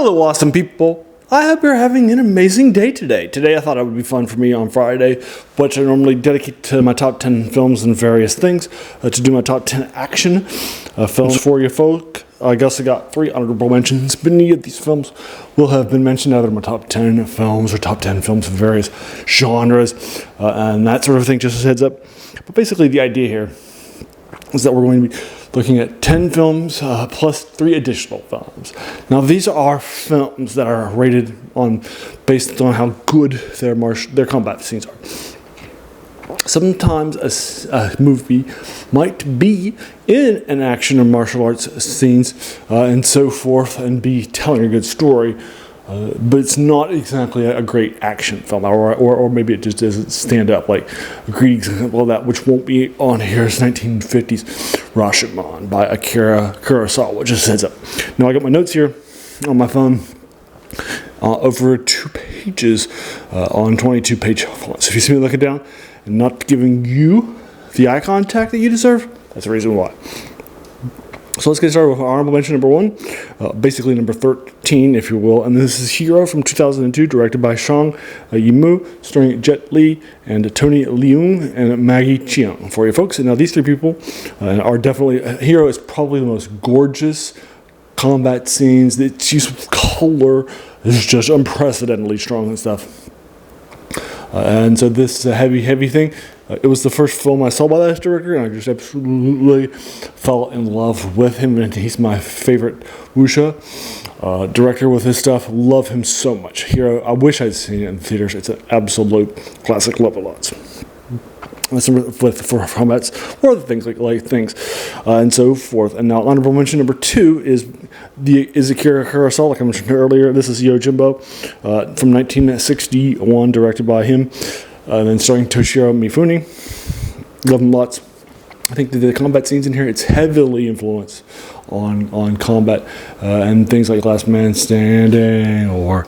Hello, awesome people. I hope you're having an amazing day today. Today I thought it would be fun for me on Friday, which I normally dedicate to my top 10 films and various things, to do my top 10 action films for you folk. I guess I got 3 honorable mentions. Many of these films will have been mentioned either in my top 10 films or top 10 films of various genres and that sort of thing, just as a heads up. But basically the idea here is that we're going to be looking at 10 films plus 3 additional films. Now these are films that are rated on based on how good their combat scenes are. Sometimes a movie might be in an action or martial arts scenes and so forth and be telling a good story, but it's not exactly a great action film, or maybe it just doesn't stand up. Like a great example of that, which won't be on here, is 1950s Rashomon by Akira Kurosawa, which just heads up. Now I got my notes here on my phone over 2 pages on 22-page fonts. If you see me looking down and not giving you the eye contact that you deserve, that's the reason why. So let's get started with honorable mention number 1, basically number 13, if you will. And this is Hero from 2002, directed by Zhang Yimou, starring Jet Li and Tony Leung and Maggie Cheung for you folks. And now these 3 people are definitely, Hero is probably the most gorgeous combat scenes. Its use of color is just unprecedentedly strong and stuff. And so this is a heavy thing. It was the first film I saw by that director, and I just absolutely fell in love with him, and he's my favorite wuxia director with his stuff. Love him so much. Hero, I wish I'd seen it in theaters. It's an absolute classic. Love it lots. For combats or other things like things and so forth. And now honorable mention number 2 is Akira Kurosawa, like I mentioned earlier. This is Yojimbo from 1961, directed by him, and then starring Toshiro Mifune. Love him lots. I think the combat scenes in here, it's heavily influenced on combat and things like Last Man Standing or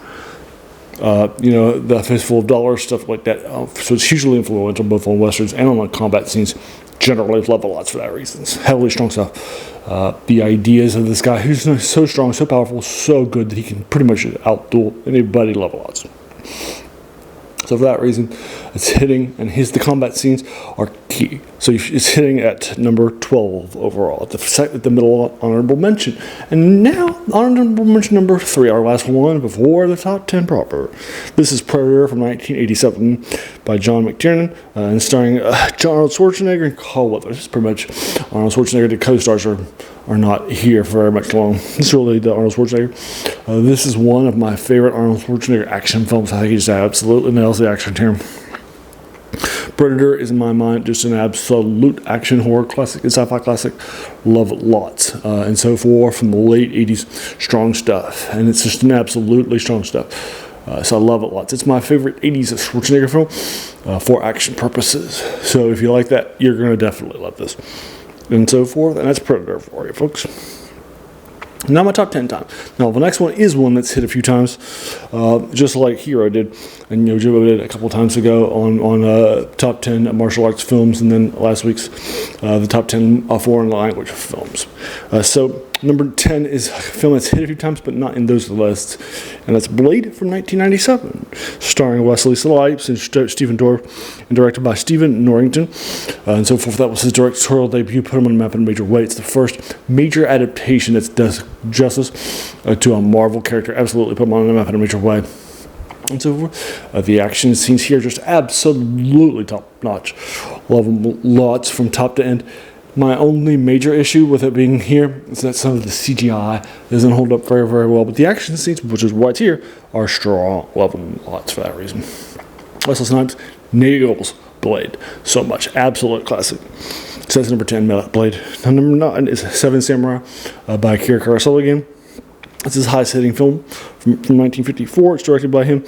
the Fistful of Dollars, stuff like that. So it's hugely influential both on westerns and on the combat scenes. Generally love a lot for that reason. It's heavily strong stuff. The ideas of this guy who's so strong, so powerful, so good that he can pretty much outduel anybody. Love a lot. So for that reason, it's hitting, and the combat scenes are key. So it's hitting at number 12 overall, at the middle honorable mention. And now, honorable mention number 3, our last one before the top 10 proper. This is Predator from 1987 by John McTiernan, and starring Arnold Schwarzenegger and Carl Weathers. It's pretty much Arnold Schwarzenegger. The co-stars are not here for very much long. It's really the Arnold Schwarzenegger. This is one of my favorite Arnold Schwarzenegger action films. I think he just absolutely nails the action term. Predator is, in my mind, just an absolute action horror classic, a sci-fi classic. Love it lots. And so forth from the late 80s. Strong stuff. And it's just an absolutely strong stuff. So I love it lots. It's my favorite 80s Schwarzenegger film for action purposes. So if you like that, you're going to definitely love this. And so forth. And that's Predator for you, folks. Now my top 10 time. Now the next one is one that's hit a few times, just like Hero did, and Yojimbo did a couple times ago on top 10 martial arts films, and then last week's the top 10 foreign language films. So number 10 is a film that's hit a few times, but not in those lists, and that's Blade from 1997, starring Wesley Snipes and Stephen Dorff, and directed by Stephen Norrington, and so forth. That was his directorial debut, put him on the map in a major way. It's the first major adaptation that does justice to a Marvel character. Absolutely put him on the map in a major way. And so forth. The action scenes here just absolutely top notch. Love them lots from top to end. My only major issue with it being here is that some of the CGI doesn't hold up very, very well. But the action scenes, which is what's here, are strong. Love them lots for that reason. Wesley Snipes nails Blade so much. Absolute classic. So that's number 10, Blade. Now, number 9 is Seven Samurai by Akira Kurosawa again. This is his highest hitting film from 1954. It's directed by him,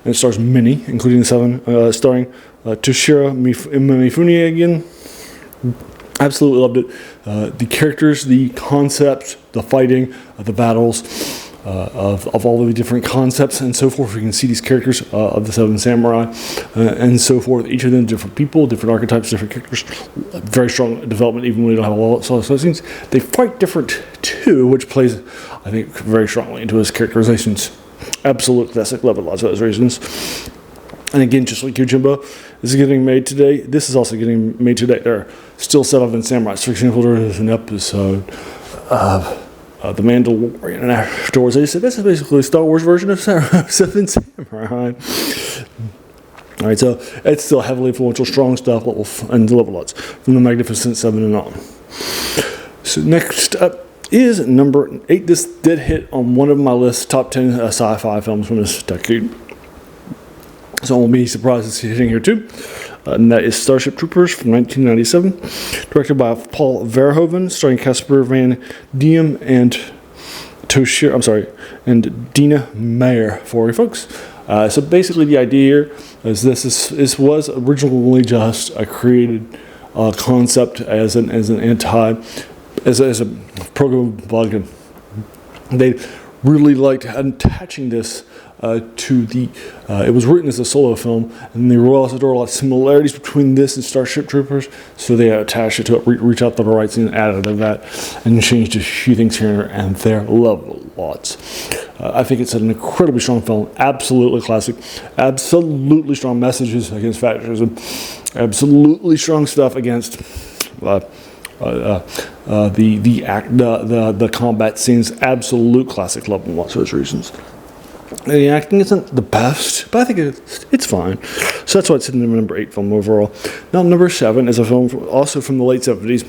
and it stars many, including the 7, starring Toshiro Mifune again. Absolutely loved it. The characters, the concepts, the fighting, the battles, of all the different concepts and so forth. You can see these characters of the Seven Samurai and so forth. Each of them different people, different archetypes, different characters. Very strong development, even when they don't have a lot of scenes. They fight different too, which plays, I think, very strongly into his characterizations. Absolute classic, love it, lots of those reasons. And again, just like Yojimbo, this is getting made today. This is also getting made today. There are still 7 samurais. For example, there is an episode of The Mandalorian, and afterwards they said this is basically a Star Wars version of Seven Samurai. All right, so it's still heavily influential, strong stuff, and level lots from the Magnificent Seven and on. So next up is number 8. This did hit on one of my list, top 10 sci-fi films from this decade. So I won't be surprised to see it hitting here too. And that is Starship Troopers from 1997, directed by Paul Verhoeven, starring Casper Van Diem and Dina Meyer for you folks. So basically, the idea here is this was originally just a created concept as a program plugin. They really liked attaching this to the. It was written as a solo film, and there were also a lot of similarities between this and Starship Troopers, so they attached it to it, reach out to the rights and added to that, and changed a few things here and there. Love lots. I think it's an incredibly strong film, absolutely classic, absolutely strong messages against fascism, absolutely strong stuff against the combat scenes. Absolute classic, love and lots of those reasons. The acting isn't the best, but I think it's fine. So that's why it's in the number 8 film overall. Now, number 7 is a film also from the late 70s.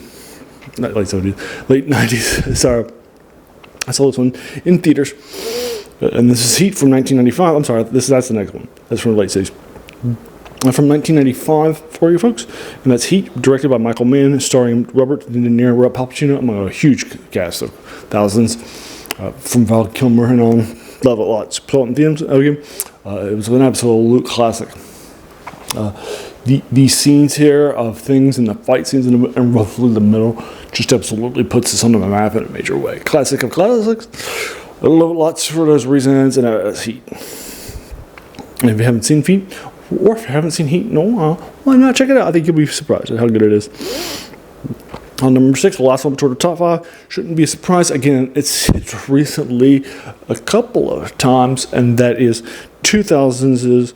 Not late 70s, late 90s. Sorry. I saw this one in theaters. And this is Heat from 1995. I'm sorry, that's the next one. That's from the late 60s. From 1995 for you folks. And that's Heat, directed by Michael Mann, starring Robert De Niro, Rob Palpatino, among a huge cast of thousands. From Val Kilmer and on. Love it lots. Plot and themes again. It was an absolute classic. The scenes here of things and the fight scenes and roughly the middle just absolutely puts this on the map in a major way. Classic of classics. I love it lots for those reasons, and it's Heat. And if you haven't seen Heat, or if you haven't seen Heat in a while, why not check it out? I think you'll be surprised at how good it is. On number 6, the last one toward the top 5, shouldn't be a surprise. Again, it's recently a couple of times, and that is 2000's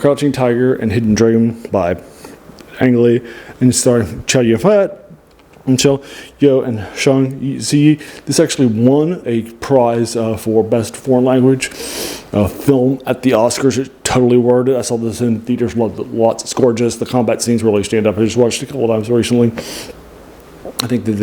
Crouching Tiger and Hidden Dragon by Ang Lee, and starring Chow Yun-fat, Michelle Yeoh, and Shang Zi. This actually won a prize for Best Foreign Language film at the Oscars. It totally worth it. I saw this in theaters, loved it lots. It's gorgeous. The combat scenes really stand up. I just watched it a couple of times recently. I think that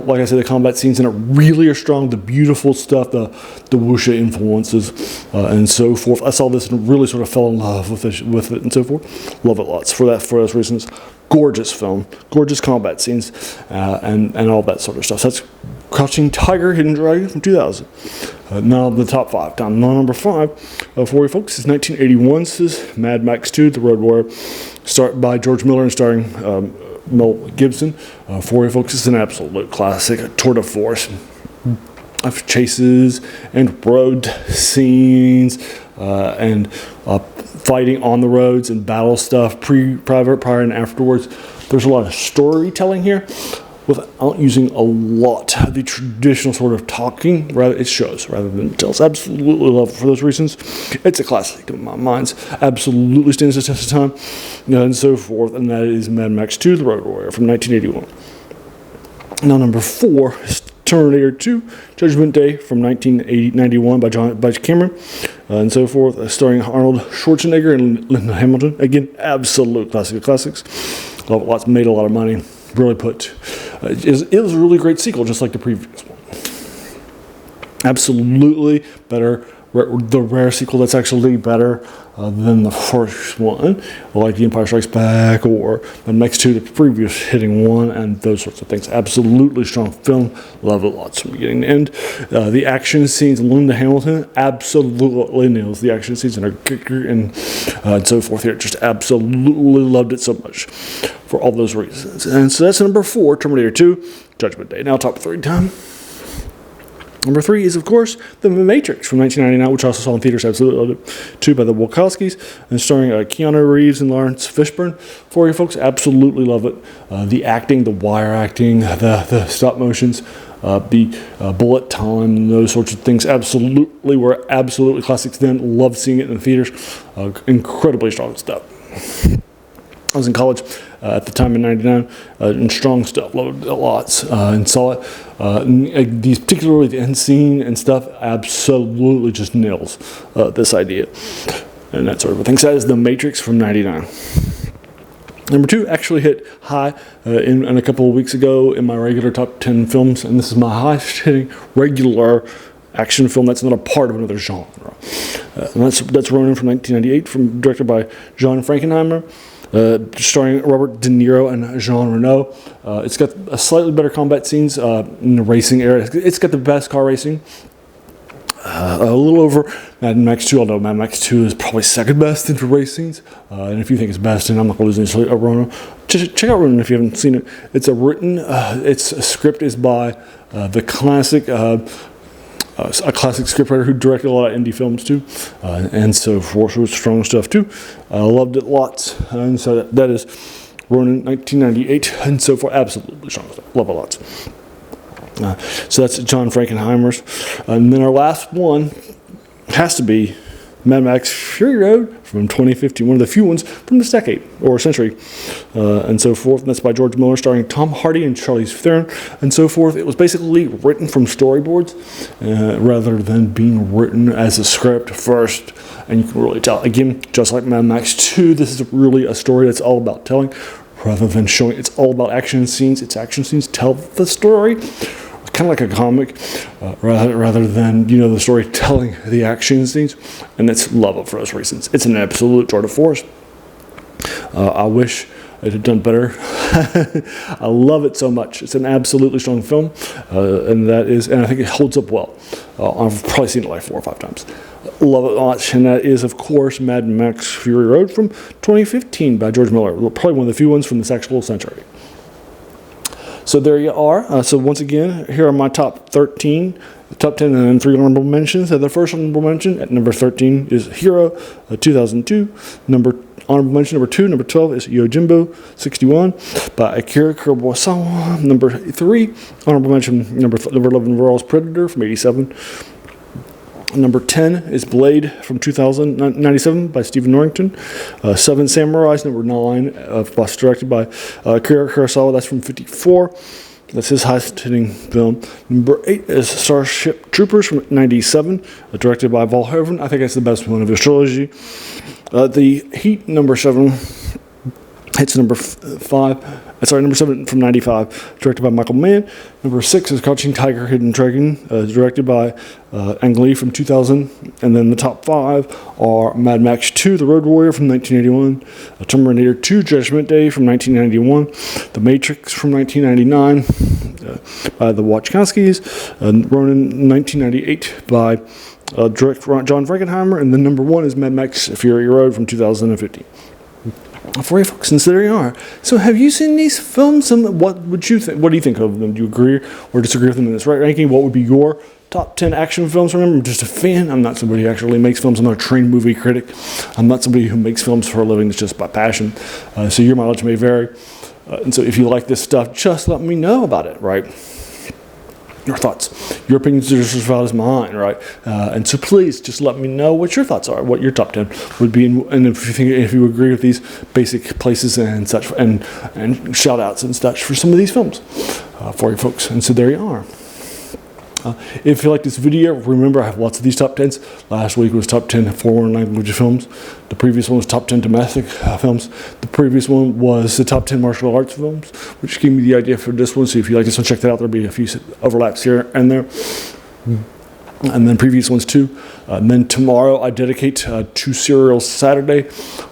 like I said, the combat scenes in it really are strong. The beautiful stuff, the wuxia influences, and so forth. I saw this and really sort of fell in love with it and so forth. Love it lots for those reasons. Gorgeous film, gorgeous combat scenes, and all that sort of stuff. So that's Crouching Tiger, Hidden Dragon from 2000. Now the top 5. Down number 5 for you folks is 1981's Mad Max 2: The Road Warrior, starred by George Miller and starring Mel Gibson. For you folks, it's an absolute classic, a tour de force of chases and road scenes and fighting on the roads and battle stuff, prior and afterwards. There's a lot of storytelling here without using a lot of the traditional sort of talking. Rather, it shows rather than tells. Absolutely love it for those reasons. It's a classic in my mind. Absolutely stands the test of time, and so forth. And that is Mad Max 2: The Road Warrior from 1981. Now, number 4 is Terminator 2: Judgment Day from 1991 by Cameron, and so forth, starring Arnold Schwarzenegger and Linda Hamilton. Again, absolute classic of classics. Love it lots. Made a lot of money. Really put. It was a really great sequel, just like the previous one. Absolutely better. The rare sequel that's actually better than the first one, like The Empire Strikes Back or the next 2, the previous hitting one, and those sorts of things. Absolutely strong film. Love it lots from beginning to end. The action scenes, Linda Hamilton absolutely nails the action scenes and her character and so forth here. Just absolutely loved it so much for all those reasons. And so that's number 4, Terminator 2, Judgment Day. Now top 3 time. Number 3 is, of course, The Matrix from 1999, which I also saw in theaters. Absolutely loved it. 2 by the Wachowskis, and starring Keanu Reeves and Lawrence Fishburne. For you folks, absolutely love it. The acting, the wire acting, the stop motions, the bullet time, and those sorts of things were absolutely classics then. Loved seeing it in the theaters. Incredibly strong stuff. I was in college at the time in '99, and strong stuff, loved it a lot, and saw it. These, particularly the end scene and stuff, absolutely just nails this idea and that sort of thing. So that is The Matrix from '99. Number 2 actually hit high in a couple of weeks ago in my regular top 10 films, and this is my highest hitting regular action film that's not a part of another genre. And that's Ronin from 1998, directed by John Frankenheimer. Starring Robert De Niro and Jean Reno. It's got a slightly better combat scenes in the racing area. It's got the best car racing. A little over Mad Max 2, although Mad Max 2 is probably second best in race scenes. And if you think it's best, and I'm not going to lose any sleep, Ronin, check out Ronin if you haven't seen it. It's its script is by the classic a classic scriptwriter who directed a lot of indie films too, and so forth. So it's strong stuff too. I loved it lots, and so that is Ronin 1998, and so forth. Absolutely strong stuff. Love it lots. So that's John Frankenheimer's, and then our last one has to be Mad Max Fury Road from 2015, one of the few ones from this decade or century, and so forth. And that's by George Miller, starring Tom Hardy and Charlize Theron, and so forth. It was basically written from storyboards rather than being written as a script first, and you can really tell. Again, just like Mad Max 2, this is really a story that's all about telling rather than showing. It's all about action scenes. Its action scenes tell the story. Kind of like a comic, rather than the story telling the action scenes, and it's love it for those reasons. It's an absolute tour de force. I wish it had done better. I love it so much. It's an absolutely strong film, and I think it holds up well. I've probably seen it like 4 or 5 times. Love it much, and that is, of course, Mad Max Fury Road from 2015 by George Miller. Probably one of the few ones from this actual century. So there you are. So once again, here are my top 13, top 10, and then 3 honorable mentions. The first honorable mention at number 13 is Hero, 2002. Honorable mention number 2, number 12 is Yojimbo, 61, by Akira Kurosawa. Number 3, honorable mention number 11, Raw's Predator from 87. Number 10 is Blade from 1997 by Stephen Norrington. 7 Samurais. Number 9 was directed by Akira Kurosawa. That's from 54. That's his highest hitting film. Number 8 is Starship Troopers from 97, directed by Verhoeven. I think that's the best one of his trilogy. The Heat, number 7, hits number number 7 from 95, directed by Michael Mann. Number 6 is Crouching Tiger, Hidden Dragon, directed by Ang Lee from 2000. And then the top 5 are Mad Max 2, The Road Warrior from 1981, Terminator 2, Judgment Day from 1991, The Matrix from 1999 by the Wachowskis, Ronin 1998 by John Frankenheimer, and then number 1 is Mad Max Fury Road from 2015. For you folks, and so there you are. So have you seen these films, and what would you think? What do you think of them? Do you agree or disagree with them in this ranking? What would be your top 10 action films? Remember, I'm just a fan. I'm not somebody who actually makes films. I'm not a trained movie critic. I'm not somebody who makes films for a living. It's just by passion. So your mileage may vary. And so if you like this stuff, just let me know about it, right? Your thoughts. Your opinions are just as valid as mine, right? And so please just let me know what your thoughts are, what your top 10 would be, and if you agree with these basic places and such, and shout outs and such for some of these films for you folks. And so there you are. If you like this video, remember I have lots of these top 10s. Last week was top 10 foreign language films. The previous one was top 10 domestic films. The previous one was the top 10 martial arts films, which gave me the idea for this one. So if you like this one, check that out. There'll be a few overlaps here and there. And then previous ones too. And then tomorrow I dedicate to Serial Saturday,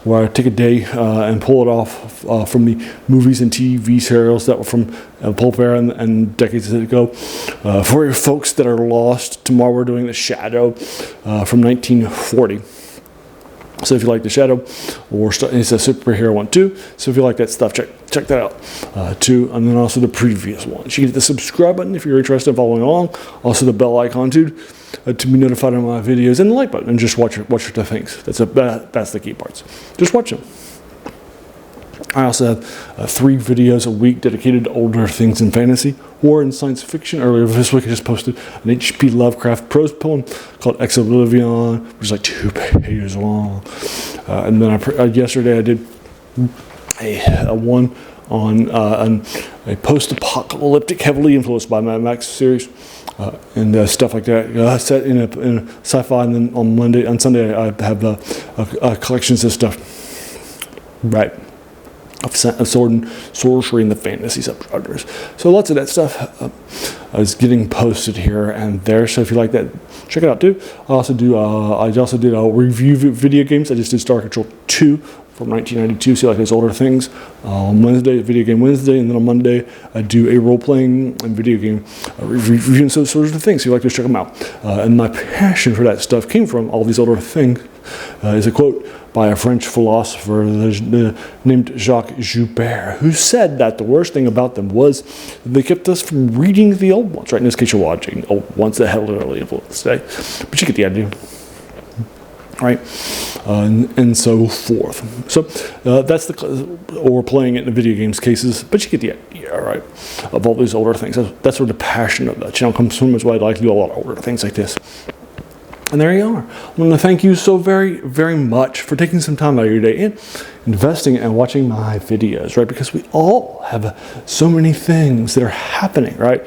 where I take a day and pull it off from the movies and TV serials that were from Pulp Era and decades ago. For your folks that are lost, tomorrow we're doing The Shadow from 1940. So if you like the Shadow, or it's a superhero one too. So if you like that stuff, check that out too. And then also the previous ones. You get the subscribe button if you're interested in following along. Also the bell icon too, to be notified of my videos, and the like button, and just watch your things. That's the key parts. Just watch them. I also have 3 videos a week dedicated to older things in fantasy, horror, and science fiction. Earlier this week, I just posted an H.P. Lovecraft prose poem called Ex Oblivion, which is like 2 pages long. And then yesterday I did a one on a post-apocalyptic, heavily influenced by Mad Max series. And stuff like that, set in a sci-fi. And then on Sunday, I have collections of stuff. Right. Of sword and sorcery and the fantasy subgenres. So lots of that stuff is getting posted here and there. So if you like that, check it out too. I also did a review video games. I just did Star Control 2 from 1992. So you like those older things. On Wednesday, Video Game Wednesday, and then on Monday, I do a role-playing and video game review and those sorts of things. So you like to check them out. And my passion for that stuff came from all these older things. Is a quote by a French philosopher named Jacques Joubert, who said that the worst thing about them was that they kept us from reading the old ones. Right, in this case, you're watching old ones that had literally influenced today, but you get the idea, right? And so forth. So that's or playing it in the video games cases, but you get the idea, right? Of all these older things. That's where the passion of that channel comes from. Is why I like to do a lot of older things like this. And there you are. I want to thank you so very, very much for taking some time out of your day and investing and watching my videos, right? Because we all have so many things that are happening, right,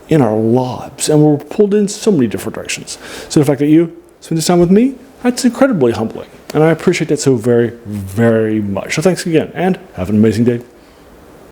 in our lives, and we're pulled in so many different directions. So the fact that you spend this time with me, that's incredibly humbling, and I appreciate that so very, very much. So thanks again, and have an amazing day.